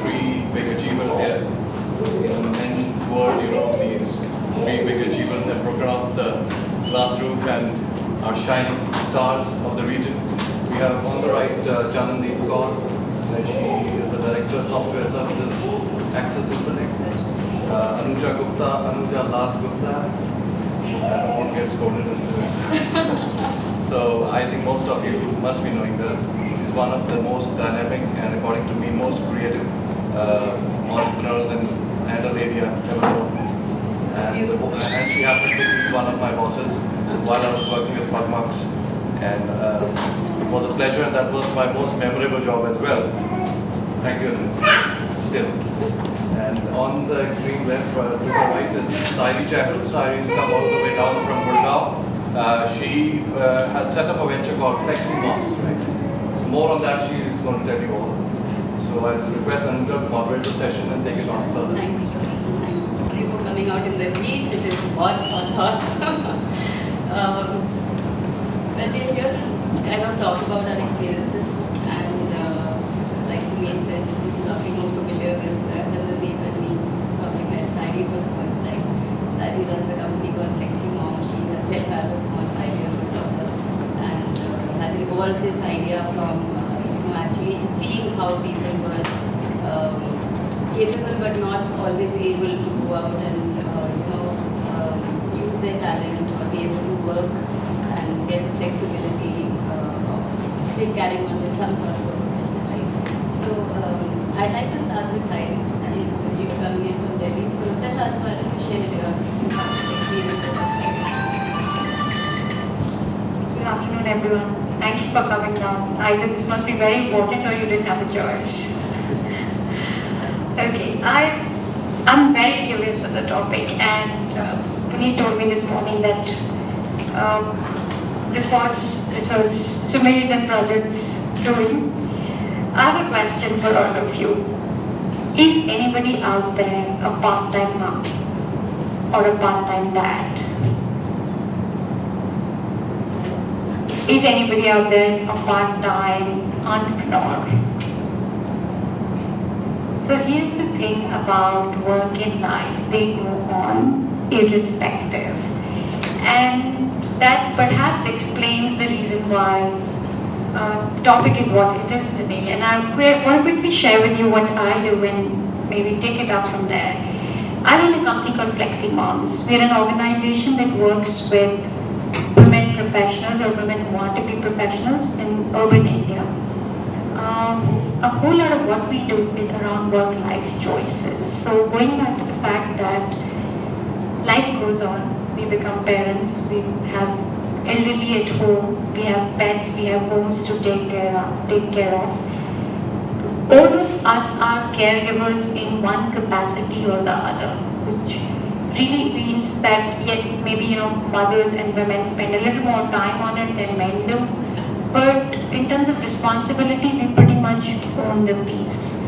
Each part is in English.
three big achievers here. In men's world, these three big achievers have broken off the glass roof and are shining stars of the region. We have on the right Janandeep Kaur. She is the Director of Software Services, Access System. Anuja Gupta, Anuja Laj Gupta. I won't get scolded into this. So I think most of you must be knowing her. She's one of the most dynamic and, according to me, most creative entrepreneurs and a lady I've ever known. And she happened to be one of my bosses while I was working with Padmax. And it was a pleasure, and that was my most memorable job as well. Thank you, still. And on the extreme left, to the right, is Sairi Chahal. Sairi's come all the way down from Gurgaon. She has set up a venture called Flexi Moms, right? So more on that, she is going to tell you all. So I will request Anuja to moderate the session and take it on further. Thank you so much. Thanks. Thank you for coming out in the heat. It is hot. When we're here to kind of talk about our experiences, and like Sumeer said, you're probably more familiar with Janandeep and me. Probably met Sairi for the first time. Sairi runs a company called Flexi Mom. She herself has a small 5-year-old daughter, and has evolved this idea from actually seeing how people were capable but not always able to go out and use their talent or be able to work and get the flexibility of still carrying on with some sort of a professional life. So I'd like to start with Sairi. You're coming in from Delhi, so tell us, why don't you share your experience with us? Good afternoon, everyone. Thank you for coming down. I guess this must be very important, or you didn't have a choice. Okay, I'm very curious with the topic, and Puneet told me this morning that this was Sumeer's and Project's doing. I have a question for all of you. Is anybody out there a part-time mom or a part-time dad? Is anybody out there a part-time entrepreneur? So here's the thing about work in life, they go on irrespective. And that perhaps explains the reason why the topic is what it is today. And I want to quickly share with you what I do and maybe take it up from there. I run a company called Flexi Moms. We're an organization that works with women professionals or women who want to be professionals in urban India. A whole lot of what we do is around work-life choices. So going back to the fact that life goes on, we become parents, we have elderly at home, we have pets, we have homes to take care of. All of us are caregivers in one capacity or the other, which really means that yes, maybe mothers and women spend a little more time on it than men do, but in terms of responsibility, we pretty much own the piece.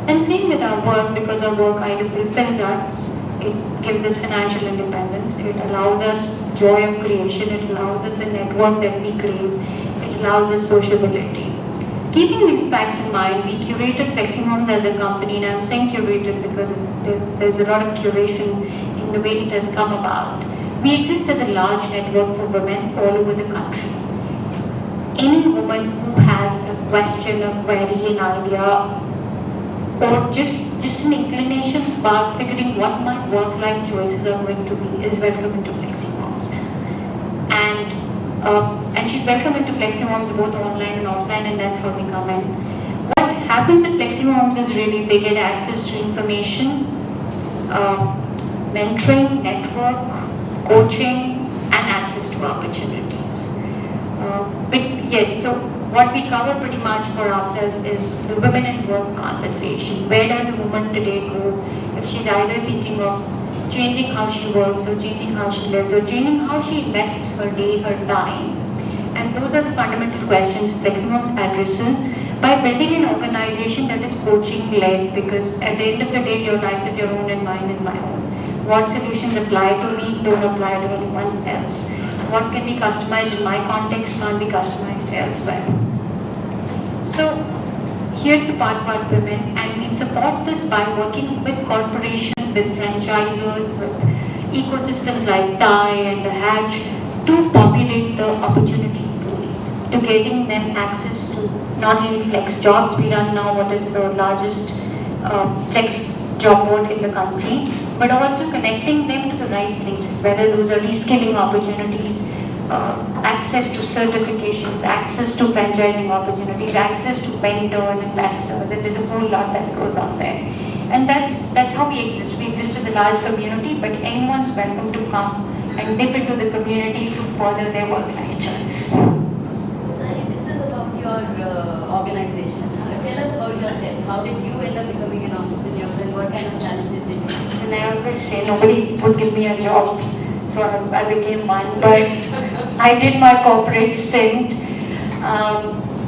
And same with our work, because our work either fulfills us, it gives us financial independence, it allows us joy of creation, it allows us the network that we crave, it allows us sociability. Keeping these facts in mind, we curated Flexi Moms as a company, and I'm saying curated because there's a lot of curation in the way it has come about. We exist as a large network for women all over the country. Any woman who has a question, a query, an idea, or just an inclination about figuring what my work-life choices are going to be is welcome into Flexi Moms. And she's welcome into Flexi Moms both online and offline, and that's how we come in. What happens at Flexi Moms is really they get access to information, mentoring, network, coaching, and access to opportunities. But yes, so what we cover pretty much for ourselves is the women in work conversation. Where does a woman today go if she's either thinking of changing how she works or changing how she lives or changing how she invests her day, her time? And those are the fundamental questions Flexi Moms addresses by building an organization that is coaching-led, because at the end of the day, your life is your own and mine is my own. What solutions apply to me don't apply to anyone else. What can be customized in my context can't be customized elsewhere. So here's the part about women, and we support this by working with corporations, with franchisors, with ecosystems like TIE and the Hatch to populate the opportunity pool, to getting them access to not only flex jobs. We run now what is the largest flex job board in the country, but also connecting them to the right places, whether those are reskilling opportunities, access to certifications, access to franchising opportunities, access to mentors, ambassadors, and there's a whole lot that goes on there. And that's how we exist. We exist as a large community, but anyone's welcome to come and dip into the community to further their work-life choice. So, Sally, this is about your organization. Tell us about yourself. How did you end up becoming an entrepreneur, and what kind of challenges did you face? And I always say nobody would give me a job, so I became one. But I did my corporate stint.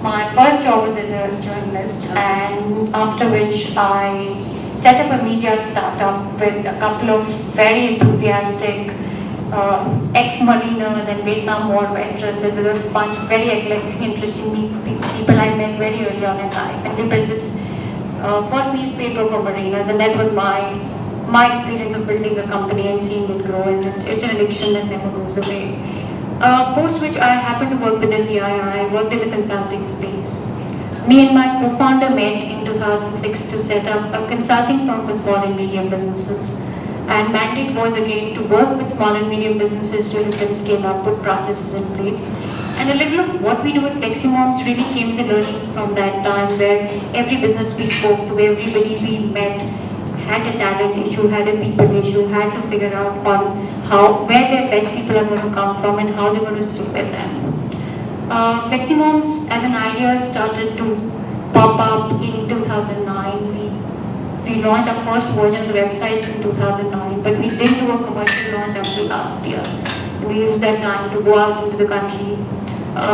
My first job was as a journalist, and after which I set up a media startup with a couple of very enthusiastic ex-mariners and Vietnam War veterans, and there was a bunch of very eclectic, interesting people I met very early on in life. And we built this first newspaper for mariners, and that was my experience of building a company and seeing it grow, and it's an addiction that never goes away. Post which I happened to work with the CII. I worked in the consulting space. Me and my co-founder met in 2006 to set up a consulting firm for small and medium businesses. And mandate was again to work with small and medium businesses to help them scale up, put processes in place. And a little of what we do at Fleximoms really came as a learning from that time, where every business we spoke to, everybody we met, had a talent issue, had a people issue, had to figure out on where their best people are going to come from and how they're going to stick with them. Fleximoms as an idea started to pop up in 2009. We launched our first version of the website in 2009, but we didn't do a commercial launch until last year. We used that time to go out into the country.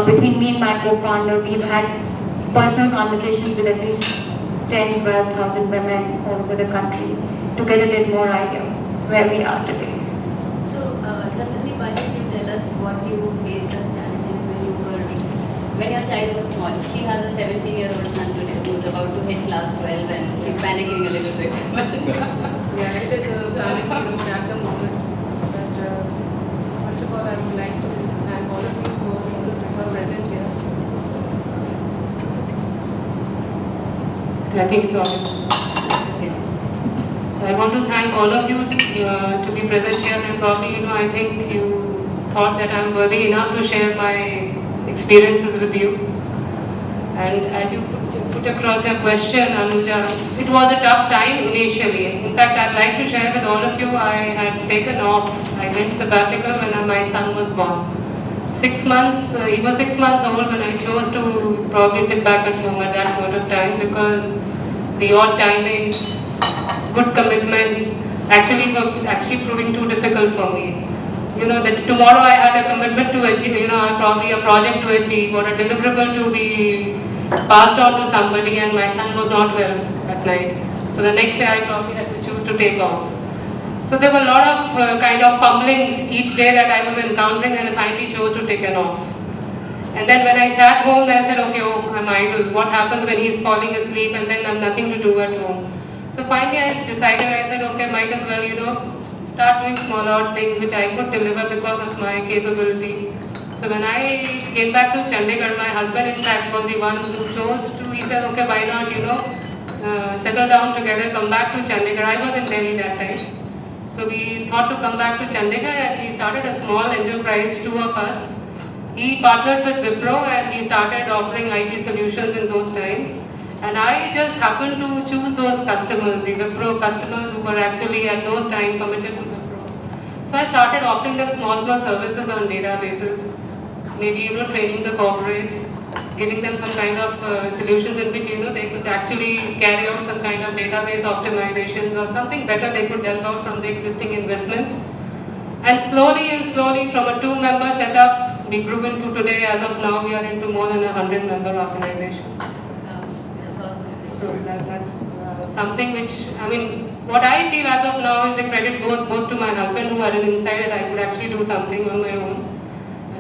Between me and my co-founder, we've had personal conversations with at least 10, 12,000 women all over the country to get a little more idea where we are today. So, Chandradeep, why don't you tell us what you faced as challenges when your child was small? She has a 17-year-old son today who's about to hit class 12 and she's panicking a little bit. Yeah, it is a panicky road at the moment. But first of all, I would like to thank all of you who are present here. I think it's all. Okay. So I want to thank all of you to be present here, and probably, I think you thought that I'm worthy enough to share my experiences with you. And as you put across your question, Anuja, it was a tough time initially. In fact, I'd like to share with all of you, I had taken off. I went sabbatical when my son was born. 6 months, he was 6 months old when I chose to probably sit back at home at that point of time, because the odd timings, good commitments actually proving too difficult for me. That tomorrow I had a commitment to achieve, probably a project to achieve or a deliverable to be passed on to somebody, and my son was not well at night. So the next day I probably had to choose to take off. So there were a lot of kind of fumblings each day that I was encountering, and I finally chose to take an off. And then when I sat home, then I said, okay, I'm idle. What happens when he's falling asleep and then I have nothing to do at home? So finally I decided, I said, okay, might as well, start doing small odd things which I could deliver because of my capability. So when I came back to Chandigarh, my husband in fact was the one who chose to, he said, okay, why not, settle down together, come back to Chandigarh. I was in Delhi that time. So we thought to come back to Chandigarh, and we started a small enterprise, 2 of us. He partnered with Wipro and we started offering IT solutions in those times. And I just happened to choose those customers, the Wipro customers who were actually at those times committed to Wipro. So I started offering them small services on databases, maybe training the corporates, giving them some kind of solutions in which they could actually carry out some kind of database optimizations or something better they could delve out from the existing investments. And slowly from a 2-member setup, we grew into today, as of now, we are into more than a 100-member organization. That's awesome. So that's something which, what I feel as of now is the credit goes both to my husband, who had an insight that I could actually do something on my own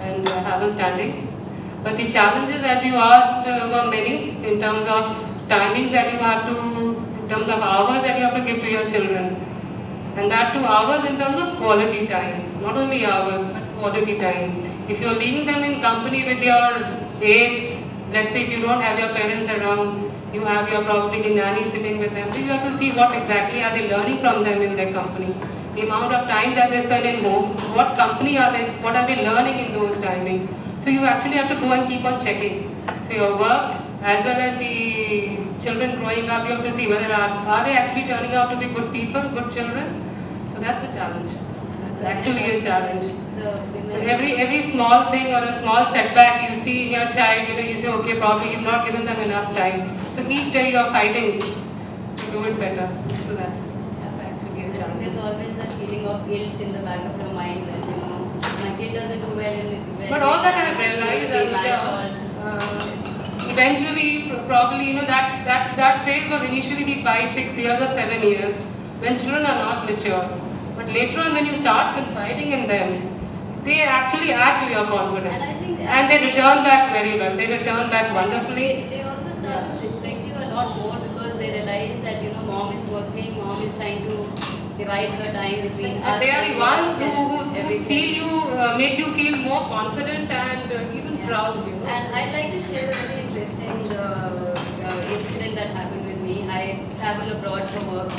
and have a standing. But the challenges, as you asked, were many in terms of timings that you have to in terms of hours that you have to give to your children. And that too hours in terms of quality time, not only hours but quality time. If you're leaving them in company with your aides, let's say if you don't have your parents around, you have your probably nanny sitting with them, so you have to see what exactly are they learning from them in their company. The amount of time that they spend in home, what company are they, what are they learning in those timings. So you actually have to go and keep on checking. So your work as well as the children growing up, you have to see whether are they actually turning out to be good people, good children. So that's a challenge. That's actually a challenge. So every small thing or a small setback you see in your child, you say, okay, probably you've not given them enough time. So each day you are fighting to do it better. So that's actually a challenge. There's always that feeling of guilt in the back of your mind that, my kid doesn't do well in it. But all that I have realized, eventually, probably, that phase was initially the 5, 6 years or 7 years when children are not mature. But later on, when you start confiding in them, they actually add to your confidence. And they return back very well. They return back wonderfully. They also start to respect you a lot more because they realize that, mom is working, mom is trying to divide her time between us. They are the ones who everything. make you feel more confident and even proud. And I'd like to share a very interesting incident that happened with me. I travel abroad for work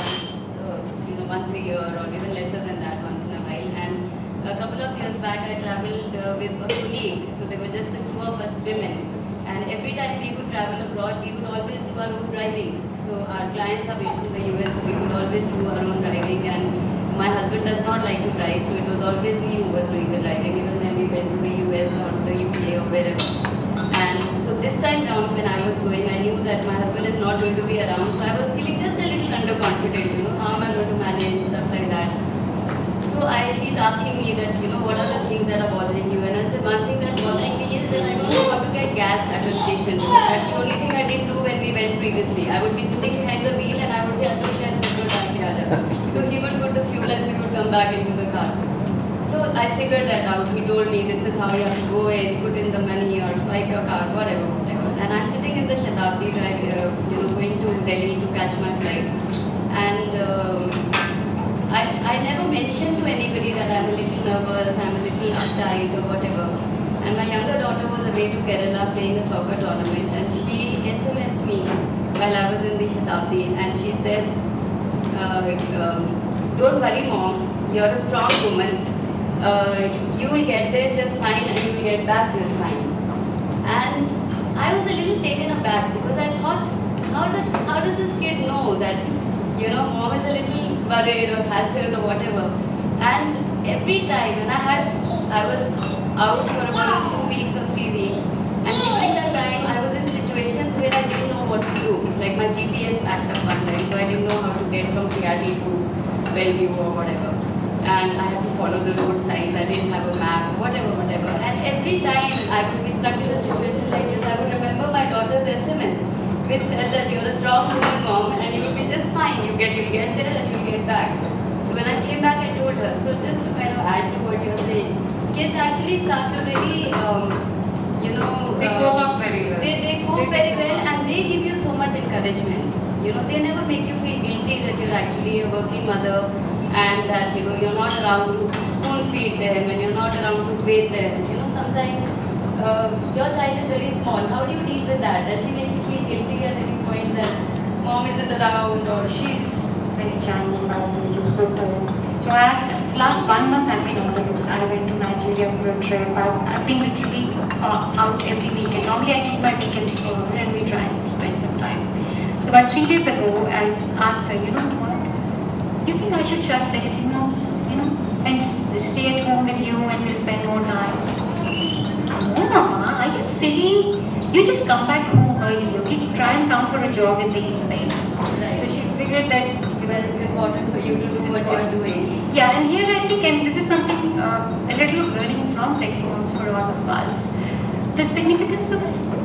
once a year or even lesser than that, once in a while. And a couple of years back, I traveled with a colleague. So there were just the two of us women. And every time we would travel abroad, we would always do our own driving. So our clients are based in the US, so we would always do our own driving. And my husband does not like to drive, so it was always me who was doing the driving, even when we went to the US or the UK or wherever. And so this time round, when I was going, I knew that my husband is not going to be around, so I was feeling just a little underconfident, how am I going to manage, stuff like that. So he's asking me that, what are the things that are bothering you? And I said, one thing that's bothering me is that I don't know how to get gas at a station. That's the only thing I didn't do when we went previously. I would be sitting behind the wheel and I would say, so he would put the fuel and we would come back into the car. So I figured that out. He told me this is how you have to go in, put in the money or swipe your card, whatever. And I'm sitting in the Shatabdi, going to Delhi to catch my flight. And I never mentioned to anybody that I'm a little nervous, I'm a little uptight or whatever. And my younger daughter was away to Kerala playing a soccer tournament, and she SMS'd me while I was in the Shatabdi, and she said, don't worry, mom, you're a strong woman. You will get there just fine and you will get back just fine. And I was a little taken aback because I thought, how does this kid know that, mom is a little worried or hassled or whatever. And every time when I was out for about 2 weeks or 3 weeks, and during that time I was in situations where I didn't know what to do. Like my GPS packed up one time, so I didn't know how to get from Seattle to Bellevue or whatever. And I had to follow the road signs, I didn't have a map, whatever. And every time I would be stuck in a situation like this, I would remember my daughter's SMS, which said that you're a strong woman, mom, and you will be just fine. You'll get there and you'll get back. So when I came back, I told her. So just to kind of add to what you're saying, kids actually start to really, they cope up very well. They cope very well, and they give you so much encouragement. They never make you feel guilty that you're actually a working mother and that, you're not around to spoon feed them and you're not around to bathe them. Sometimes your child is very small. How do you deal with that? Does she make you feel guilty at any point that mom isn't around or she's very challenging, I will use the term. So I asked, so last 1 month I've been overlooked. I went to Nigeria for a trip. I've been literally out every weekend. Normally I keep my weekends for her and we try and spend some time. So about 3 days ago, I asked her, what? You think I should shut Legacy Moms, and just stay at home with you and we'll spend more time? No, Mama, are you silly? You just come back home early, okay? Try and come for a jog in the evening. right? So she figured that It's important for you to do what you're doing. yeah, and here I think, and this is something a little learning from Legacy Moms for all of us, the significance of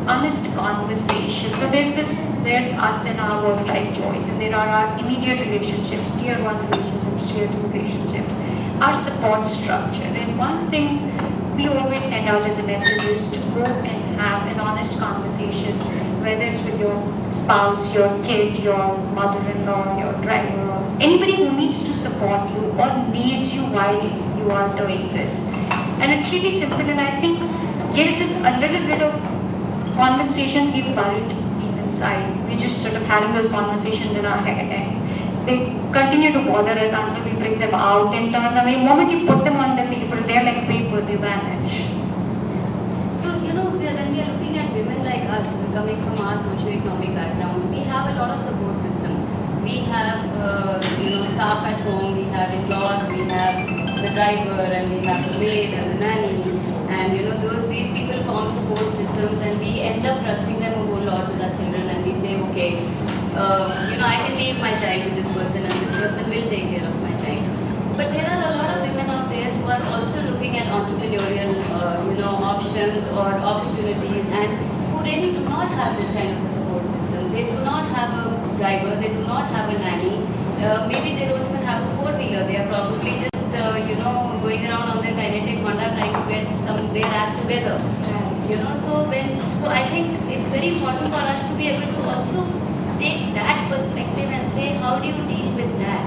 honest conversation. So there's us and our work-life choice, and there are our immediate relationships, tier 1 relationships, tier 2 relationships, our support structure. And one things we always send out as a message is to go and have an honest conversation whether it's with your spouse, your kid, your mother-in-law, your driver, anybody who needs to support you or needs you while you are doing this. And it's really simple, and I think, yet it is a little bit of conversations we've buried deep inside. We're just sort of having those conversations in our head, and they continue to bother us until we bring them out. And turns out, the moment you put them on the table, they're like paper, they vanish. So, when we are looking at women like us, coming from our socio-economic backgrounds, we have a lot of support system. We have, staff at home, we have in-laws, we have the driver, and we have the maid and the nanny. And, these people form support systems, and we end up trusting them a whole lot with our children, and we say, okay, I can leave my child with this person, and this person will take care of my child. But there are a lot of women out there who are also looking at entrepreneurial, options or opportunities, and who really do not have this kind of a support system. They do not have a driver, they do not have a nanny. Maybe they don't even have a four-wheeler. They are probably just, going around on their kinetic Honda trying to get their act together. So I think it's very important for us to be able to also take that perspective and say, how do you deal with that?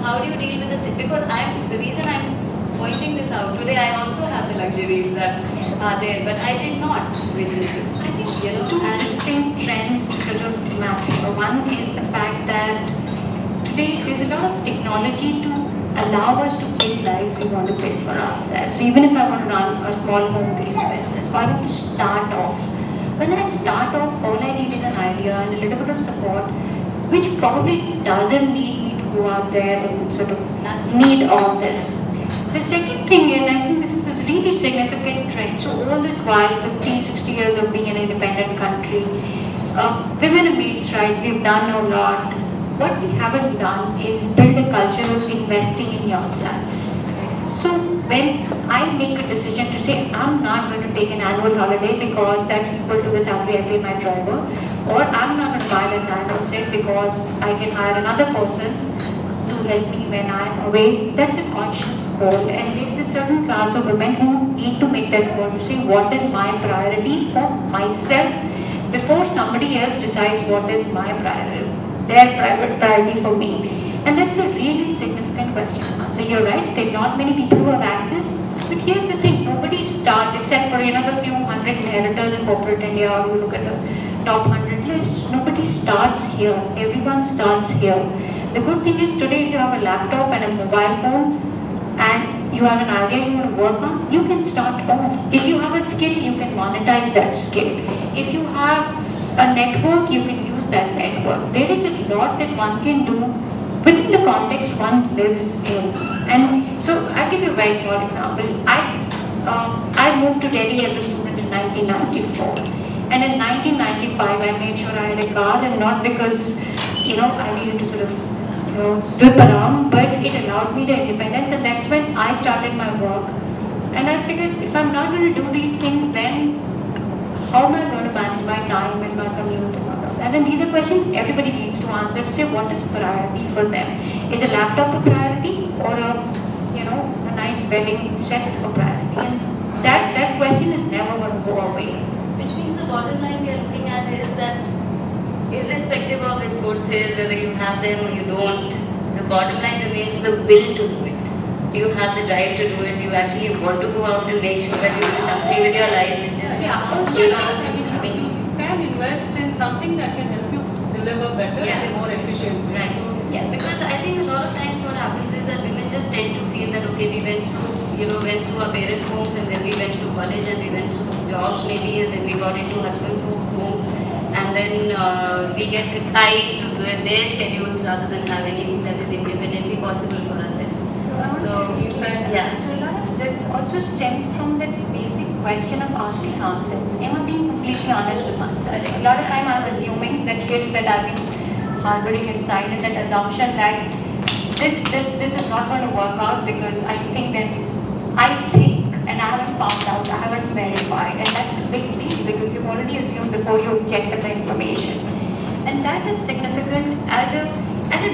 How do you deal with this? Because the reason I'm pointing this out today, I also have the luxuries that are there, but I did not originally. I think two distinct trends to sort of map. One is the fact that today there's a lot of technology to allow us to build lives we want to build for ourselves. So even if I want to run a small home-based business, if I want to start off, when I start off, all I need is an idea and a little bit of support, which probably doesn't need me to go out there and sort of need all this. The second thing, and I think this is a really significant trend, so all this while, 50, 60 years of being an independent country, women and maid's rights, we've done a lot. What we haven't done is build a culture of investing in yourself. So when I make a decision to say, I'm not going to take an annual holiday because that's equal to the salary I pay my driver, or I'm not going to buy that diamond set because I can hire another person to help me when I'm away, that's a conscious call. And there is a certain class of women who need to make that call to say, what is my priority for myself before somebody else decides what is my priority, their private priority for me. And that's a really significant question to answer. You're right, there are not many people who have access, but here's the thing, nobody starts except for the few hundred inheritors in corporate India, or you look at the top 100 list, nobody starts here, everyone starts here. The good thing is today if you have a laptop and a mobile phone and you have an idea you want to work on, you can start off. If you have a skill, you can monetize that skill. If you have a network, you can use that network. There is a lot that one can do within the context one lives in. And so I'll give you a very small example. I moved to Delhi as a student in 1994. And in 1995, I made sure I had a car, and not because, I needed to sort of, zip around, but it allowed me the independence, and that's when I started my work. And I figured, if I'm not going to do these things, then how am I going to manage my time and my commute and all of that? And these are questions everybody needs to answer to say what is priority for them. Is a laptop a priority, or a nice wedding set a priority? And that question is never going to go away. Which means the bottom line we are looking at is that irrespective of resources, whether you have them or you don't, the bottom line remains the will to do it. You have the drive to do it, you actually want to go out and make sure that you do something with your life, which is, you can invest in something that can help you deliver better and more efficient. Right. Yes. Because I think a lot of times what happens is that women just tend to feel that, okay, we went through our parents' homes, and then we went to college, and we went to jobs maybe, and then we got into husbands' homes, and then we get tied to their schedules rather than have anything that is independently possible for ourselves. So a lot of this also stems from that basic question of asking ourselves, am I being completely honest with myself? A lot of time I'm assuming that guilt that I've been harboring inside, and that assumption that this is not going to work out because I think, and I haven't found out, I haven't verified, and that's a big deal because you've already assumed before you've checked the information. And that is significant as a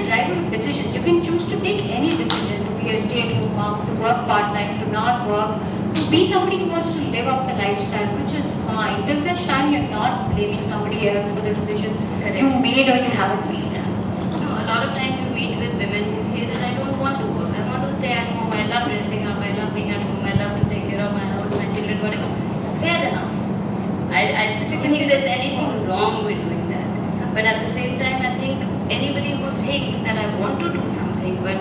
driver of decisions. You can choose to take any decision, to be a stay-at-home mom, to work part-time, to not work, to be somebody who wants to live up the lifestyle, which is fine. Till such time you're not blaming somebody else for the decisions you made or you haven't made. No, a lot of times you meet with women who say that I don't want to work, I want to stay at home, I love dressing up, I love being at home, I love to take care of my house, my children, whatever. Fair enough. I don't think there's anything wrong with doing that. But at the same time, I think anybody who thinks that I want to do something but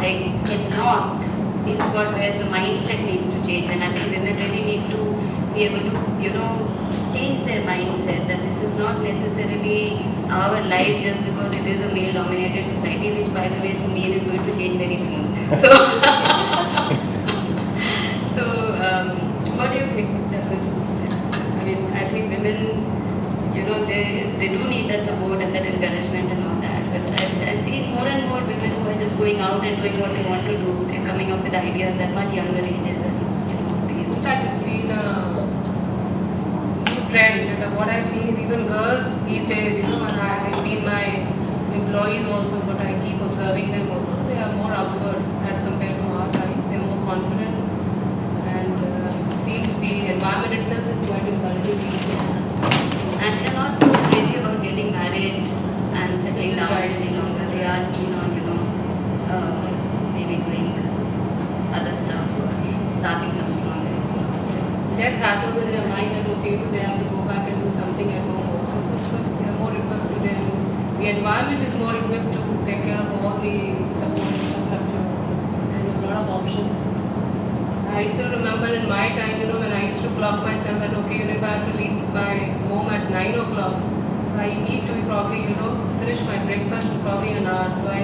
I cannot is where the mindset needs to change. And I think women really need to be able to, change their mindset that this is not necessarily our life just because it is a male-dominated society, which, by the way, Sumit is going to change very soon. So, what do you think, Japan? I think women, they do need that support and that encouragement and all that. But I see more and more women who are just going out and doing what they want to do. They're coming up with ideas at much younger ages. And, That has been a new trend. And what I've seen is even girls these days, and I've seen my employees also, but I keep observing them also. They are more upward as compared to our time. They're more confident, and it seems the environment itself is quite encouraging these days. And they're not so crazy about getting married and settling down any longer. They are keen on, maybe doing other stuff or starting something on their own. Less hassles in their mind and okay, they have to go back and do something at home also. So because they are more equipped to them. The environment is more equipped to take care of all the support infrastructure also. And there's a lot of options. I still remember in my time, when I used to clock myself and okay, if I have to leave my home at 9 o'clock, so I need to probably, finish my breakfast in probably an hour. So I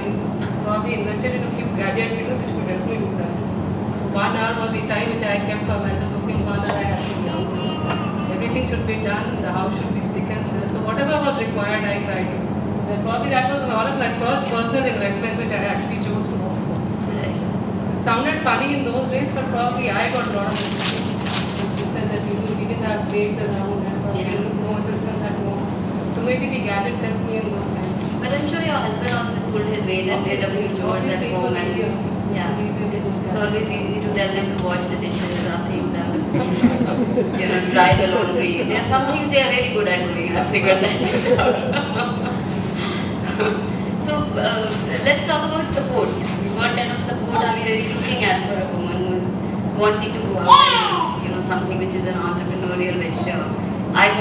probably invested in a few gadgets, which could help me do that. So 1 hour was the time which I had kept for myself, okay, 1 hour I have to do. Everything should be done, the house should be spick and span. So whatever was required, I tried to. So that was one of my first personal investments which I actually chose to opt for. Right. It sounded funny in those days, but probably I got a lot of assistance. You said that we didn't have maids around and no assistance at home. So maybe the gadgets helped me in those times. But I'm sure your husband also pulled his weight and did a few chores at Obviously, it home. was And easier. yeah, It was easier to do it's that. always easy to tell them to wash the dishes after you've done the food. Dry the laundry. There are some things they are really good at doing. I figured that out. So let's talk about support. What kind of support are we really looking at for a woman who's wanting to go out and something which is an entrepreneurial venture? I'm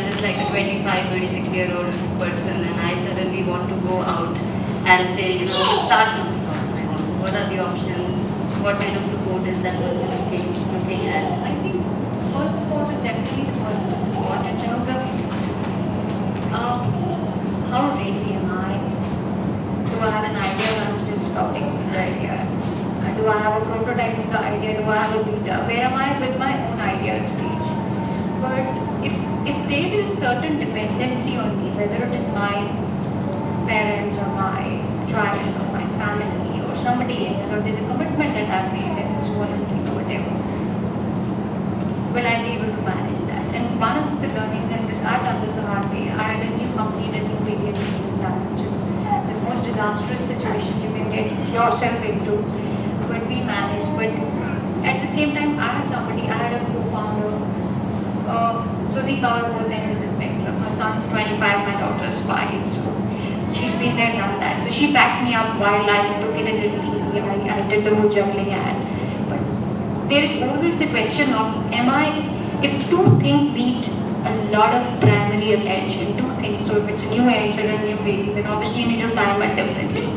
just like a 25, 26-year-old person, and I suddenly want to go out and say, start something on my own. What are the options? What kind of support is that person looking at? I think first support is definitely the personal support in terms of how ready am I? Do I have an idea or I'm still scouting for the idea? Do I have a prototype of the idea? Do I have a beta? Where am I with my own idea stage? But if there is certain dependency on me, whether it is my parents or my child or my family or somebody else, or there's a commitment that I've made, whether it's voluntary or whatever, will I be able to manage that? And one of the learnings, and I've done this the hard way, I had a new company and a new baby at the same time, which is the most disastrous situation you can get yourself into, but we managed. But at the same time, I had a co-founder, so we cover both ends of the spectrum. My son's 25, my daughter's 5, so she's been there, done that. So she backed me up while I took it a little easy. I did the whole juggling act. But there is always the question of, if two things need a lot of primary attention, two things, so if it's a new age or a new baby, then obviously you need to time it differently.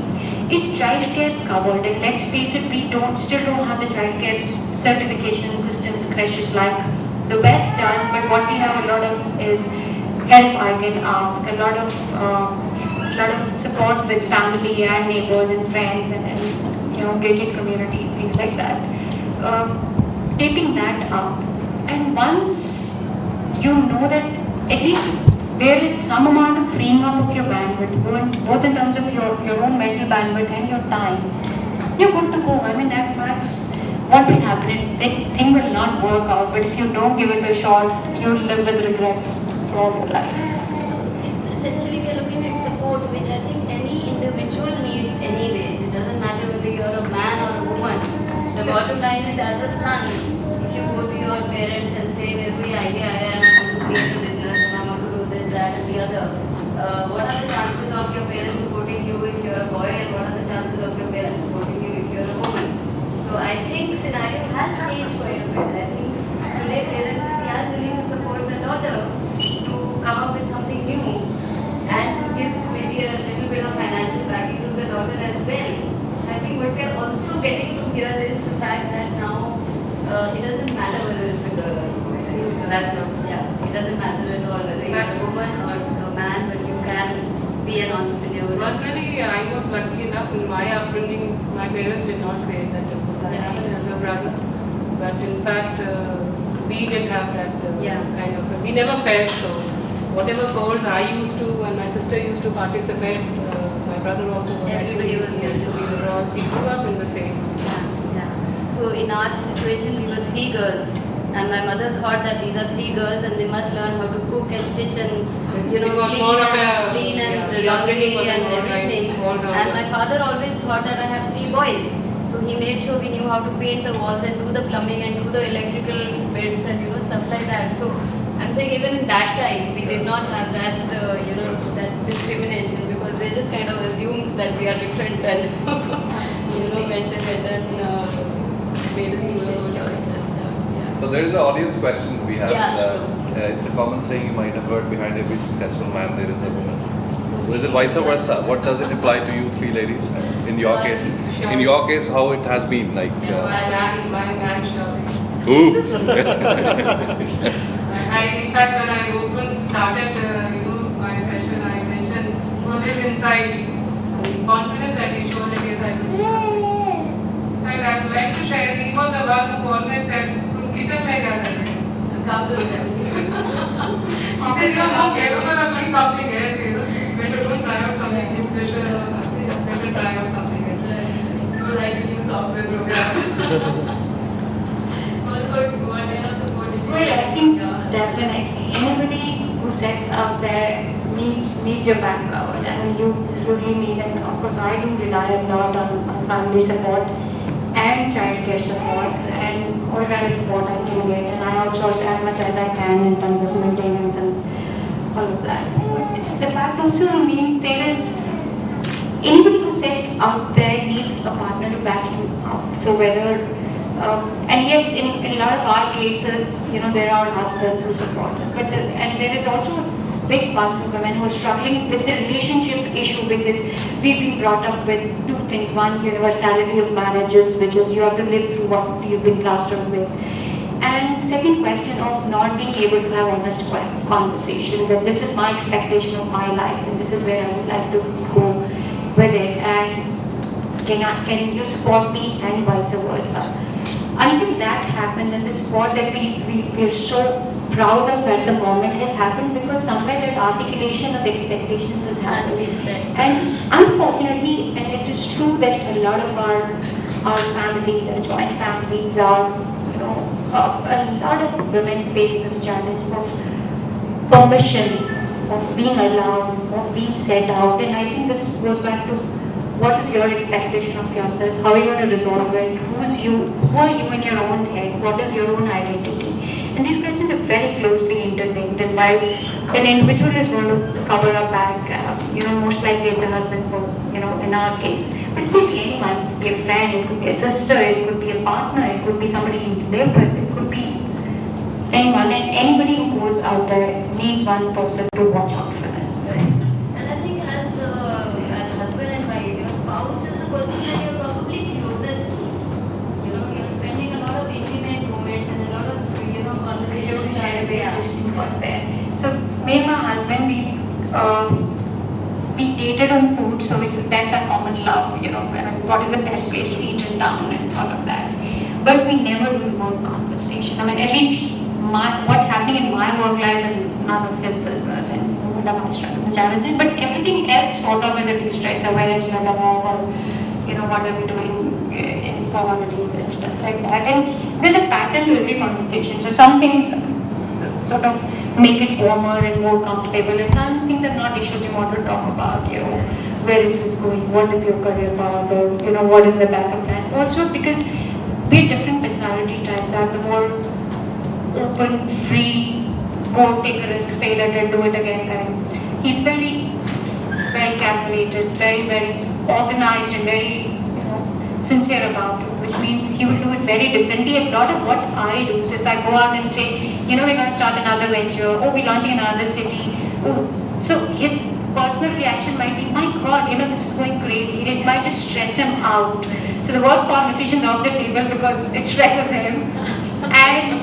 Is childcare covered? And let's face it, we still don't have the childcare certification systems, creches like the West does, but what we have a lot of is help I can ask, a lot of support with family and neighbors and friends and gated community, things like that. Taping that up, and once you know that at least there is some amount of freeing up of your bandwidth, both in terms of your own mental bandwidth and your time, you're good to go. I mean, at max, what will happen? That thing will not work out, but if you don't give it a shot, you'll live with regret for all your life. It's essentially we are looking at support, which I think any individual needs anyways. It doesn't matter whether you're a man or a woman. The bottom line is, as a son, That's, yeah, it doesn't matter at all whether you're a woman or a man, but you can be an entrepreneur. Personally, I was lucky enough in my upbringing, my parents did not create that difference. I have an elder brother, but in fact, we did have that kind of, we never felt so. Whatever course I used to and my sister used to participate, my brother also was. Everybody was used to. We grew up in the same. Yeah. So in our situation, we were 3 girls. And my mother thought that these are 3 girls and they must learn how to cook and stitch and It was more of a- clean and the upbringing laundry was and more like everything. all-rounded. And my father always thought that I have 3 boys. So he made sure we knew how to paint the walls and do the plumbing and do the electrical bits and stuff like that. So I'm saying even in that time we did not have that that discrimination because they just kind of assumed that we are different and went ahead and made it through the whole of that stuff. Yeah. So there is an audience question we have. Yeah. It's a common saying you might have heard, behind every successful man there is a woman. So is it vice versa? What does it imply to you 3 ladies? In your case, in your case, how it has been like? My man shop. Ooh. In fact, when I started my session, I mentioned what is inside, the confidence that he showed that yes, I could do something. And I would like to share, he was the one who always said, kitchen mein kya kar rahe ho?" He says, "You are more capable of doing something else, it's better to try out something new, pressure or something, it's better try out something else." So like a new software program. Well, I think definitely anybody who sets up there needs your background. I mean, you really need, and of course, I do rely a lot on family support and childcare support and all kind of support I can get, and I outsource as much as I can in terms of maintenance and all of that. But the fact also remains there is anybody who sets out there needs a partner to back him up. So whether and yes, in a lot of our cases, there are husbands who support us, but and there is also a big bunch of women who are struggling with the relationship issue because we've been brought up with 2 things. One, universality of marriages, which is you have to live through what you've been plastered with. And second question of not being able to have honest conversation, that this is my expectation of my life and this is where I would like to go with it, and can you support me and vice versa. Until that happened, and the support that we're so proud of at the moment has happened because somewhere that articulation of expectations has happened. Has been said. And unfortunately, and it is true that a lot of our families and joint families are, a lot of women face this challenge of permission, of being allowed, of being set out. And I think this goes back to what is your expectation of yourself? How are you going to resolve it? Who are you in your own head? What is your own identity? And these questions are very closely interlinked. And while an individual is going to cover a back, most likely it's a husband for, in our case. But it could be anyone. It could be a friend, it could be a sister, it could be a partner, it could be somebody you live with, it could be anyone. And anybody who goes out there needs one person to watch out for them. And I think as husband and wife, your spouse is the person that you're probably closest to. You're spending a lot of intimate moments and a lot of, conversations. So me and my husband, we dated on food, so that's our common love, what is the best place to eat in town and all of that. But we never do the work conversation. I mean, at least what's happening in my work life is none of his business, and what am I struggling with challenges. But everything else sort of is a de-stressor, whether it's the dog or what are we doing in for holidays and stuff like that. And there's a pattern to every conversation. So some things sort of make it warmer and more comfortable, and some things are not issues you want to talk about. Where is this going? What is your career path? Or what is the backup plan? Also because we're different personality types. I'm the more open, free, go take a risk, fail at it, do it again kind. He's very, very calculated, very, very organized and very sincere about it, which means he will do it very differently. A lot of what I do, so if I go out and say, we're going to start another venture, we're launching in another city, so his personal reaction might be, my God, this is going crazy. It might just stress him out. So the work conversation's off the table because it stresses him. And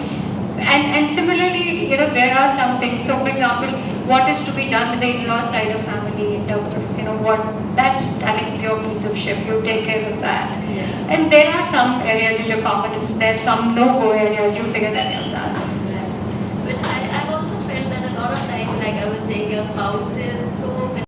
and similarly, there are some things. So, for example, what is to be done with the in-law side of family in terms of, what that's like your piece of ship. You take care of that. Yeah. And there are some areas which are competence. There are some no-go areas. You figure that yourself. But I've also felt that a lot of times, like I was saying, your spouse is